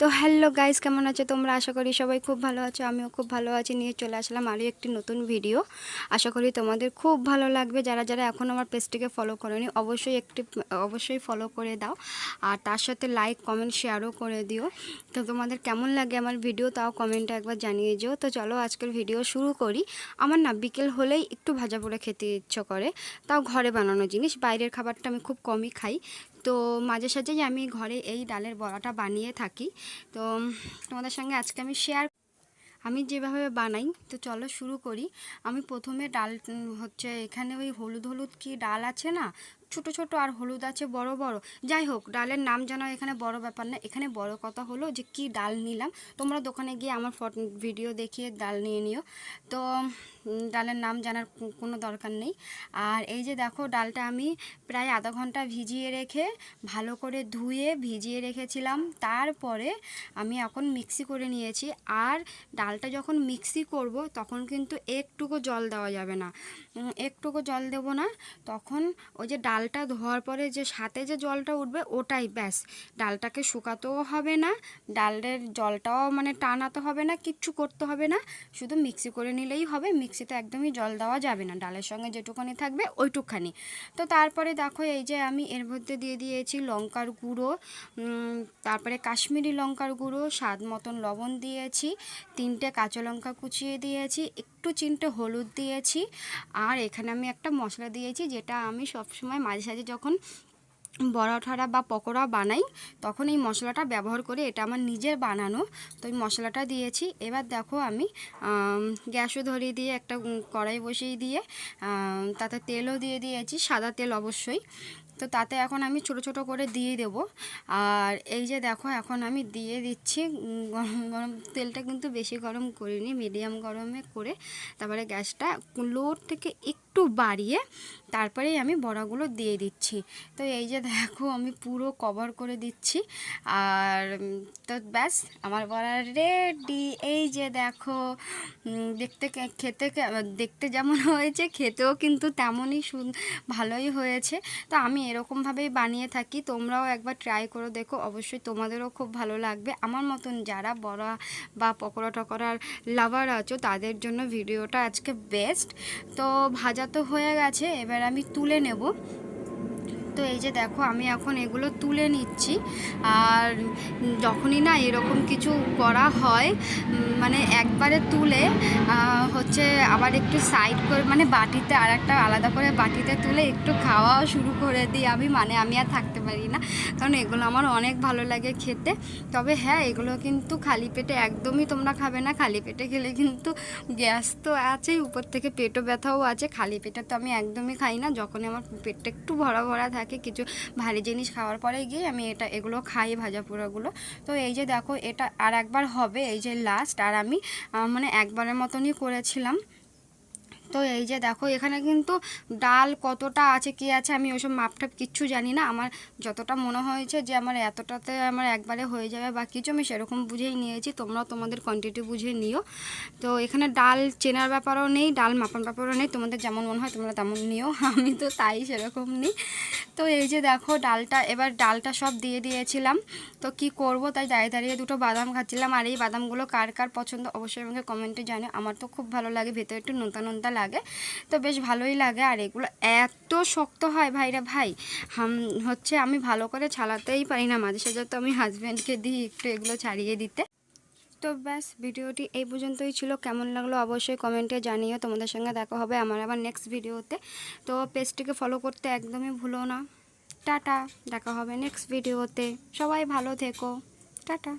তো hello guys, কেমন আছো তোমরা? আশা করি সবাই খুব ভালো আছো। আমিও খুব ভালো আছি। নিয়ে চলে আসলাম আরও একটি নতুন ভিডিও। আশা করি তোমাদের খুব ভালো লাগবে। যারা যারা এখন আমার পেজটিকে ফলো করোনি অবশ্যই ফলো করে দাও, আর তার সাথে লাইক কমেন্ট শেয়ারও করে দিও। তো তোমাদের কেমন লাগে আমার ভিডিও তাও কমেন্টে একবার জানিয়ে যেও। তো চলো আজকের ভিডিও শুরু করি। আমার না বিকেল হলেই একটু ভাজা পোড়া খেতে ইচ্ছে করে, তাও ঘরে বানানো জিনিস। বাইরের খাবারটা আমি খুব কমই খাই। তো মাঝে সাঝেই আমি ঘরে এই ডালের বড়াটা বানিয়ে থাকি। তো তোমাদের সঙ্গে আজকে আমি যেভাবে বানাই। তো চলো শুরু করি। আমি প্রথমে ডাল হচ্ছে এখানে ওই হলুদ হলুদ কি ডাল আছে না, ছোট ছোট, আর হলুদ আছে বড় বড়। যাই হোক, ডালের নাম জানো এখানে বড় ব্যাপার না। এখানে বড় কথা হলো যে কি ডাল নিলাম। তোমরা দোকানে গিয়ে আমার ভিডিও দেখিয়ে ডাল নিয়ে নিও। তো ডালের নাম জানার কোনো দরকার নেই। আর এই যে দেখো, ডালটা আমি প্রায় আধা ঘন্টা ভিজিয়ে রেখে ভালো করে ধুয়ে ভিজিয়ে রেখেছিলাম। তারপরে আমি এখন মিক্সি করে নিয়েছি। আর ডালটা যখন মিক্সি করব তখন কিন্তু একটুকু জল দেওয়া যাবে না, একটুকু জল দেব না। তখন ওই যে ডালটা ধোয়ার পরে যে সাথে যে জলটা উঠবে ওটাই ব্যাস। ডালটাকে শুকাতেও হবে না, ডালের জলটাও মানে টানাতে হবে না, কিচ্ছু করতে হবে না, শুধু মিক্সি করে নিলেই হবে। মিক্সিতে একদমই জল দেওয়া যাবে না, ডালের সঙ্গে যেটুখানি থাকবে ওইটুকখানি। তো তারপরে দেখো এই যে আমি এর মধ্যে দিয়ে দিয়েছি লঙ্কার গুঁড়ো, তারপরে কাশ্মীরি লঙ্কার গুঁড়ো, স্বাদ মতন লবণ দিয়েছি, 3টে কাঁচা লঙ্কা কুচিয়ে দিয়েছি, একটু চিমটে হলুদ দিয়েছি। আর এখানে আমি একটা মশলা দিয়েছি, যেটা আমি সবসময় মাঝে সাঝে যখন বড়া ঠড়া বা পকোড়া বানাই তখন এই মশলাটা ব্যবহার করি। এটা আমার নিজের বানানো। তো এই মশলাটা দিয়েছি। এবার দেখো আমি গ্যাসও ধরিয়ে দিয়ে একটা কড়াই বসিয়ে দিয়ে তাতে তেলও দিয়ে দিয়েছি, সাদা তেল অবশ্যই। তো তাতে এখন আমি ছোট ছোট করে দিয়ে দেব। আর এই যে দেখো এখন আমি দিয়ে দিচ্ছি। গরম গরম তেলটা কিন্তু বেশি গরম করিনি, মিডিয়াম গরমে করে তারপরে গ্যাসটা লো থেকে একটু বাড়িয়ে তারপরেই আমি বড়াগুলো দিয়ে দিচ্ছি। তো এই যে দেখো আমি পুরো কভার করে দিচ্ছি। আর তো ব্যাস আমার বড়া রেডি। এই যে দেখো, দেখতে যেমন হয়েছে খেতেও কিন্তু তেমনই ভালোই হয়েছে। তো আমি এরকমভাবেই বানিয়ে থাকি, তোমরাও একবার ট্রাই করে দেখো, অবশ্যই তোমাদেরও খুব ভালো লাগবে। আমার মতন যারা বড়া বা পকোড়া টকোড়ার লাভার আছো তাদের জন্য ভিডিওটা আজকে বেস্ট। তো ভাজা তো হয়ে গেছে, এবার আমি তুলে নেব। তো এই যে দেখো আমি এখন এগুলো তুলে নিচ্ছি। আর যখনই না এরকম কিছু করা হয়, মানে একবারে তুলে হচ্ছে আবার একটু সাইড করে মানে বাটিতে, আর একটা আলাদা করে বাটিতে তুলে একটু খাওয়াও শুরু করে দিই আমি। মানে আমি আর থাকতে পারি না, কারণ এগুলো আমার অনেক ভালো লাগে খেতে। তবে হ্যাঁ, এগুলো কিন্তু খালি পেটে একদমই তোমরা খাবে না। খালি পেটে খেলে কিন্তু গ্যাস তো আছেই, উপর থেকে পেটও ব্যথাও আছে। খালি পেটে তো আমি একদমই খাই না। যখনই আমার পেটটা একটু ভরা ভরা থাকে কিছু ভারী জিনিস খাওয়ার পরে গিয়ে আমি এগুলো খাই, ভাজা পোড়াগুলো। তো এই যে দেখো এটা আর একবার হবে, এই যে লাস্ট। আর আমি মানে একবারের মতনই করেছিলাম। তো এই যে দেখো এখানে কিন্তু ডাল কতটা আছে কি আছে আমি ওসব মাপটাপ কিচ্ছু জানি না। আমার যতটা মনে হয়েছে যে আমার এতটাতে আমার একবারে হয়ে যাবে বা কিছু, আমি সেরকম বুঝেই নিয়েছি। তোমরাও তোমাদের কোয়ান্টিটি বুঝে নিও। তো এখানে ডাল চেনার ব্যাপারও নেই, ডাল মাপার ব্যাপারও নেই, তোমাদের যেমন মনে হয় তোমরা তেমন নিও। আমি তো তাই সেরকম নিই। তো এই যে দেখো এবার ডালটা সব দিয়ে দিয়েছিলাম। তো কি করব, তাই দাঁড়িয়ে দাঁড়িয়ে দুটো বাদাম খাচ্ছিলাম। আর এই বাদামগুলো কার কার পছন্দ অবশ্যই আমাকে কমেন্টে জানিও। আমার তো খুব ভালো লাগে, ভেতরে একটু নোনতা নোনতা লাগে, তো বেশ ভালোই লাগে। আর এগুলো এত শক্ত হয় ভাইরা ভাই, হচ্ছে আমি ভালো করে ছাড়াতেই পারি না। মাঝে সাঝে তো আমি হাজব্যান্ডকে দিই একটু এগুলো ছাড়িয়ে দিতে। তো ব্যাস ভিডিওটি এই পর্যন্তই ছিল। কেমন লাগলো অবশ্যই কমেন্টে জানিও। তোমাদের সঙ্গে দেখা হবে আমার আবার নেক্সট ভিডিওতে। তো পেজটিকে ফলো করতে একদমই ভুলো না। টাটা, দেখা হবে নেক্সট ভিডিওতে। সবাই ভালো থেকো। টাটা।